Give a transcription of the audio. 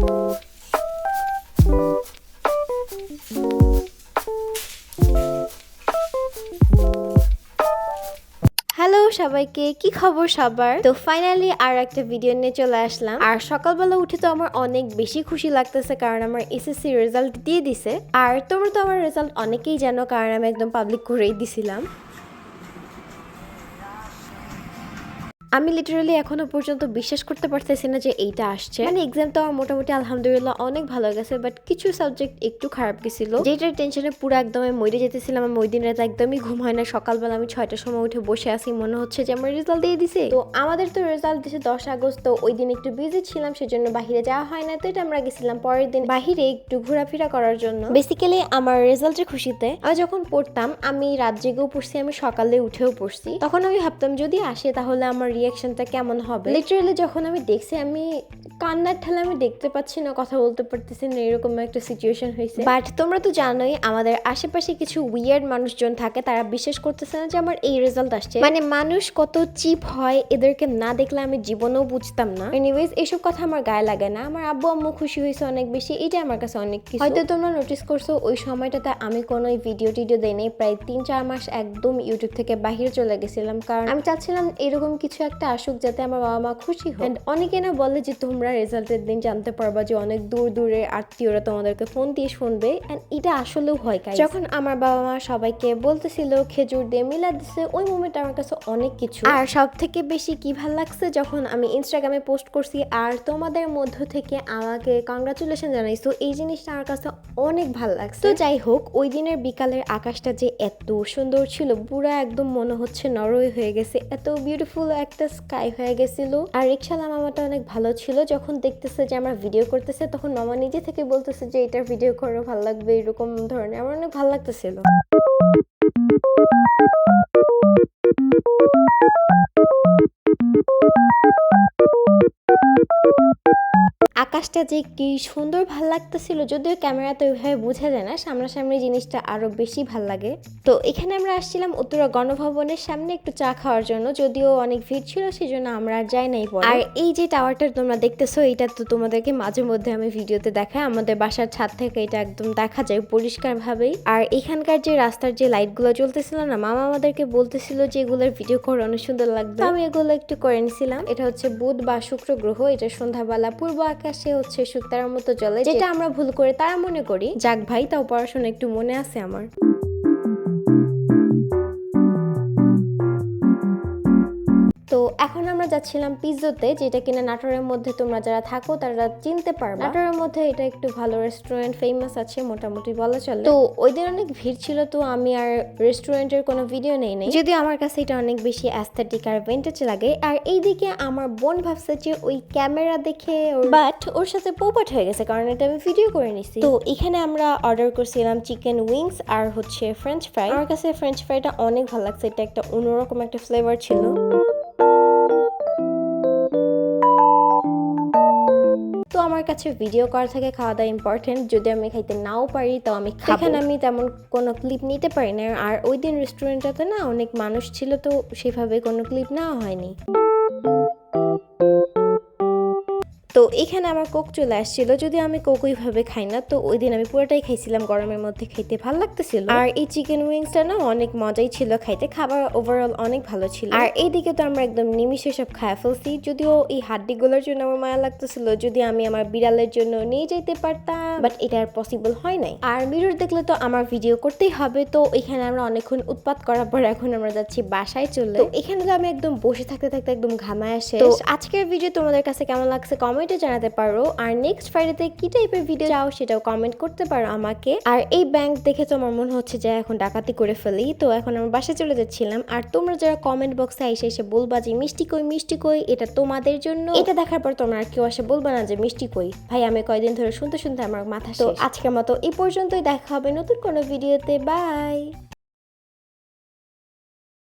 Hello সবাইকে, কি খবর সবার? তো ফাইনালি আর একটা ভিডিও নিয়ে চলে আসলাম। আর সকালবেলা উঠে তো আমার অনেক বেশি খুশি লাগতেছে, কারণ আমার এসএসসি রেজাল্ট দিয়ে দিছে। আর তোমরা তো আমার রেজাল্ট অনেকেই জানো, কারণ আমি একদম পাবলিক করেই দিছিলাম। আমি লিটারালি এখনো পর্যন্ত বিশ্বাস করতে পারতেছি না যে এইটা আসছে। মানে এক্সাম তো আমার মোটামুটি আলহামদুলিল্লাহ অনেক ভালো গেছে, বাট কিছু সাবজেক্ট একটু খারাপ গেছিল, যেটার টেনশনে পুরো একদমই মরে যেতেছিলাম। আমি ওই দিন রাতে একদমই ঘুম হয় না। সকালবেলা আমি 6টার সময় উঠে বসে আছি, মনে হচ্ছে যে আমার রেজাল্ট দিয়ে দিছে। তো আমাদের তো রেজাল্ট দিছে 10 আগস্ট, তো ওই দিন একটু বিজি ছিলাম, সেজন্য বাহিরে যাওয়া হয় না। তো এটা আমরা গেছিলাম পরের দিন বাহিরে একটু ঘোরাফেরা করার জন্য। বেসিক্যালি আমার রেজাল্টের খুশিতে আমি যখন পড়তাম, আমি রাত জেগেও পড়ছি, আমি সকালে উঠেও পড়ছি। তখন আমি ভাবতাম যদি আসে তাহলে আমার রিয়াকশনটা কেমন হবে। লিটারালি যখন আমি দেখছি, আমি কান্নার ঠেলা আমি দেখতে পাচ্ছি না, কথা বলতে পারতেছি না, এরকম একটা সিচুয়েশন হয়েছে। বাট তোমরা তো জানোই আমাদের আশেপাশে কিছু উইয়ার্ড মানুষজন থাকে, তারা বিশ্বাস করতেছে না যে আমার এই রেজাল্ট আসছে। মানে মানুষ কত চিপ হয়, এদেরকে না দেখলে আমি জীবনেও বুঝতাম না। এনিওয়েজ, এসব কথা আমার গায়ে লাগে না। আমার আব্বু আম্মু খুশি হয়েছে অনেক বেশি, এটা আমার কাছে অনেক কিছু। হয়তো তোমরা নোটিস করছো ওই সময়টাতে আমি কোনো ভিডিও টিডিও দেই নাই, প্রায় 3-4 মাস একদম ইউটিউব থেকে বাহিরে চলে গেছিলাম, কারণ আমি চাচ্ছিলাম এরকম কিছু একটা আসুক যাতে আমার বাবা মা খুশি হয়। অনেকে না বলে যে তোমরা রেজাল্টের দিন জানতে পারবা যে অনেক দূর দূরে আত্মীয়রা তোমাদেরকে ফোন দিয়ে শুনবে, এন্ড এটা আসলেও হয়। যখন আমার বাবা মা সবাইকে বলতেছিল খেজুর দিয়ে মিলাদ দিছে, ওই মোমেন্ট আমার কাছে অনেক কিছু। আর সব থেকে বেশি কি ভাল লাগছে যখন আমি ইনস্টাগ্রামে পোস্ট করছি আর তোমাদের মধ্য থেকে আমাকে কংগ্রাচুলেশন জানাইছো, এই জিনিসটা আমার কাছে অনেক ভাল লাগছে। তো যাই হোক, ওই দিনের বিকালের আকাশটা যে এত সুন্দর ছিল, পুরা একদম মনে হচ্ছে নরওয়ে হয়ে গেছে, এত বিউটিফুল একটা স্কাই হয়ে গেছিল। আর রিকশালা মামাটা অনেক ভালো ছিল, যখন দেখতেছে যে আমরা ভিডিও করতেছে তখন মামা নিজে থেকে বলতেছে যে এটা ভিডিও করো, ভালো লাগবে, এরকম ধরনের। আমার অনেক ভালো লাগতেছিল। আকাশটা যে কি সুন্দর ভাল লাগতেছিল, যদিও ক্যামেরাতে ওইভাবে বোঝা যায় না, সামনাসামনি জিনিসটা আরো বেশি ভাল লাগে। তো এখানে আমরা আসছিলাম উত্তরা গণভবনের সামনে একটু চা খাওয়ার জন্য, যদিও অনেক ভিড় ছিল, সেজন্য আমরা আর যাই নাই পরে। আর এই যে টাওয়ারটা তোমরা দেখতেছো, এটা তো তোমাদেরকে মাঝে মধ্যে আমি ভিডিওতে দেখাই, আমাদের বাসার ছাদ থেকে এটা একদম দেখা যায় পরিষ্কার ভাবেই। আর এখানকার যে রাস্তার যে লাইটগুলো জ্বলতেছিল না, মামা আমাদেরকে বলতেছিল যে এগুলোর ভিডিও করে অনেক সুন্দর লাগবে, আমি এগুলো একটু করে নিছিলাম। এটা হচ্ছে বুধ বা শুক্র গ্রহ, এটা সন্ধ্যাবেলা পূর্ব আকাশে হচ্ছে সুতার মতো জ্বলে, যেটা আমরা ভুল করে তারা মনে করি। যাক ভাই, তাও পড়াশোনা একটু মনে আছে আমার। তো এখন আমরা যাচ্ছিলাম পিৎজোতে, যেটা কিনা নাটোরের মধ্যে তোমরা যারা থাকো তারা চিনতে পারবে। নাটোরের মধ্যে এটা একটু ভালো রেস্টুরেন্ট, ফেমাস আছে মোটামুটি বলা চলে। তো ওই দিন অনেক ভিড় ছিল, তো আমি আর রেস্টুরেন্টের কোনো ভিডিও নেই নাই, যদিও আমার কাছে এটা অনেক বেশি অ্যাস্থেটিক আর ভিন্টেজ লাগে। আর এইদিকে আমার বোন ভাবছে যে ওই ক্যামেরা দেখে, বাট ওর সাথে পোপাট হয়ে গেছে, কারণ এটা আমি ভিডিও করে নিছি। তো এখানে আমরা অর্ডার করছিলাম চিকেন উইংস আর হচ্ছে ফ্রেঞ্চ ফ্রাই। আমার কাছে ফ্রেঞ্চ ফ্রাইটা অনেক ভালো লাগছে, এটা একটা অন্যরকম একটা ফ্লেভার ছিল। তো আমার কাছে ভিডিও করা থেকে খাওয়া দাওয়া ইম্পর্টেন্ট, যদি আমি খাইতে নাও পারি তো আমি খাবো। এখানে আমি তেমন কোনো ক্লিপ নিতে পারি না, আর ওই দিন রেস্টুরেন্টটাতে না অনেক মানুষ ছিল, তো সেভাবে কোনো ক্লিপ নেওয়া হয়নি। তো এখানে আমার কোক চলে আসছিল, যদি আমি কোক ওইভাবে খাই না, তো ওই দিন আমি পুরোটাই খাইছিলাম, গরমের মধ্যে খাইতে ভালো লাগতেছিল। আর এই চিকেন উইংসটা না অনেক মজাই ছিল খাইতে, খাবার ওভারঅল অনেক ভালো ছিল। আর এইদিকে তো আমরা একদম নিমিষে সব খায় ফেলছি, যদিও এই হাড্ডিগুলোর জন্য আমার মায়া লাগতেছিল, যদি আমি আমার বিড়ালের জন্য নিয়ে যেতে পারতাম, বাট এটা আর পসিবল হয় নাই। আর মিরর দেখলে তো আমার ভিডিও করতেই হবে, তো এখানে আমরা অনেকক্ষণ উৎপাত করার পর এখন আমরা যাচ্ছি বাসায় চলে। তো এখানে তো আমি একদম বসে থাকতে থাকতে একদম ঘামায় আসে। তো আজকের ভিডিও তোমাদের কাছে কেমন লাগছে কমেন্টে জানাতে পারো, আর নেক্সট ফ্রাইডেতে কি টাইপের ভিডিও চাও সেটাও কমেন্ট করতে পারো আমাকে। আর এই ব্যাংক দেখে তো আমার মনে হচ্ছে যে এখন ডাকাতি করে ফেলি, তো এখন আমরা বাসায় চলে যাচ্ছিলাম। আর তোমরা যারা কমেন্ট বক্সে এসে বলবা যে মিষ্টি কই, এটা তোমাদের জন্য। এটা দেখার পর তোমরা আর কেউ আসে বলবা না যে মিষ্টি কই। ভাই, আমি কয়দিন ধরে শুনতে আমার মাথা শেষ। তো আজকের মতো এই পর্যন্তই, দেখা হবে নতুন কোনো ভিডিওতে। বাই।